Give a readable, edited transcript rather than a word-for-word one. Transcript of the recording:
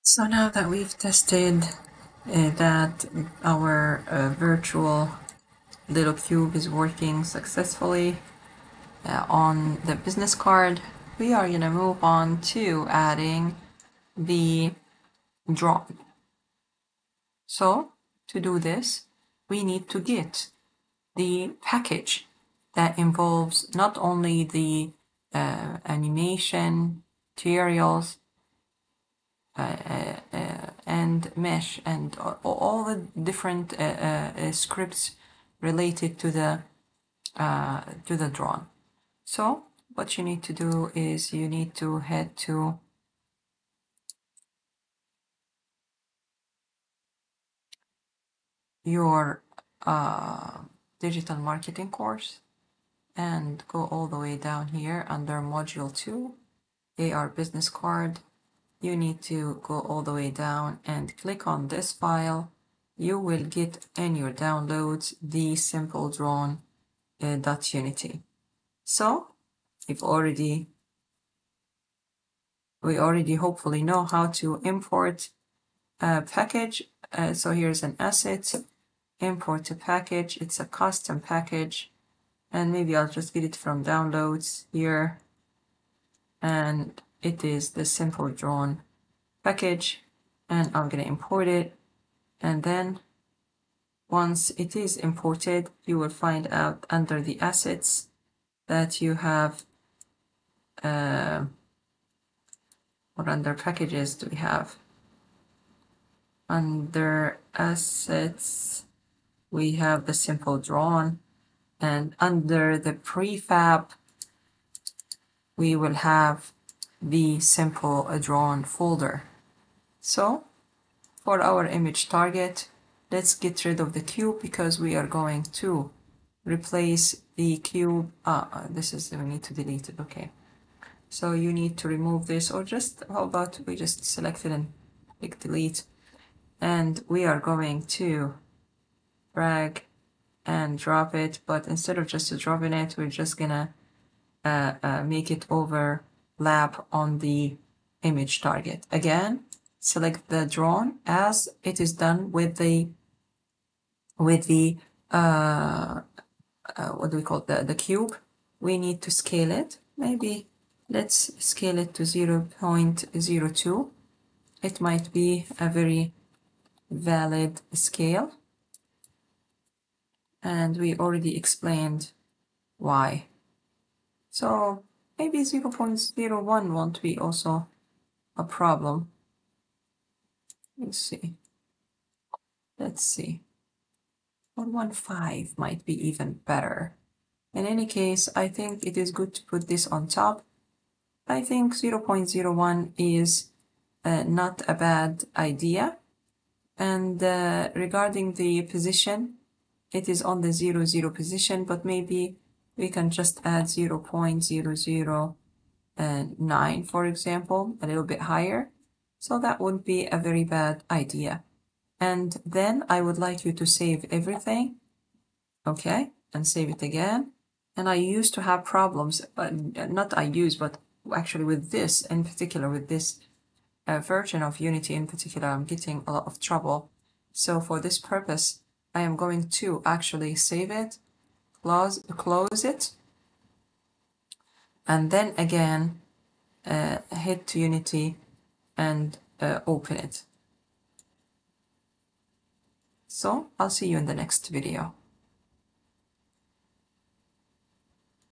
So now that we've tested that our virtual little cube is working successfully on the business card, we are going to move on to adding the drawing. So to do this, we need to get the package that involves not only the animation, materials, and mesh and all the different scripts related to the drawn. So what you need to do is you need to head to your digital marketing course and go all the way down here under module 2, AR business card. You need to go all the way down and click on this file. You will get in your downloads the simple drawn .unity. So we already hopefully know how to import a package. So here's an asset, import a package. It's a custom package, and maybe I'll just get it from downloads here, and it is the simple drawn package, and I'm gonna import it. And then once it is imported, you will find out under the assets that you have what under packages do we have? Under assets, we have the simple drawn, and under the prefab, we will have the simple drawn folder. So for our image target, let's get rid of the cube because we are going to replace the cube. We need to delete it. Okay. So you need to remove this, or just, how about we just select it and click delete. And we are going to drag and drop it, but instead of just dropping it, we're just gonna make it overlap on the image target. Again, select the drawn as it is done with the what do we call it? The cube. We need to scale it. Maybe let's scale it to 0.02. It might be a very valid scale. And we already explained why. So maybe 0.01 won't be also a problem. Let's see. 1.15 might be even better. In any case, I think it is good to put this on top. I think 0.01 is not a bad idea. And regarding the position, it is on the 0, position, but maybe we can just add 0.009, for example, a little bit higher. So that wouldn't be a very bad idea. And then I would like you to save everything. Okay, and save it again. And I used to have problems, but actually with this in particular, with this version of Unity in particular, I'm getting a lot of trouble. So for this purpose, I am going to actually save it, close it, and then again head to Unity and open it. So I'll see you in the next video.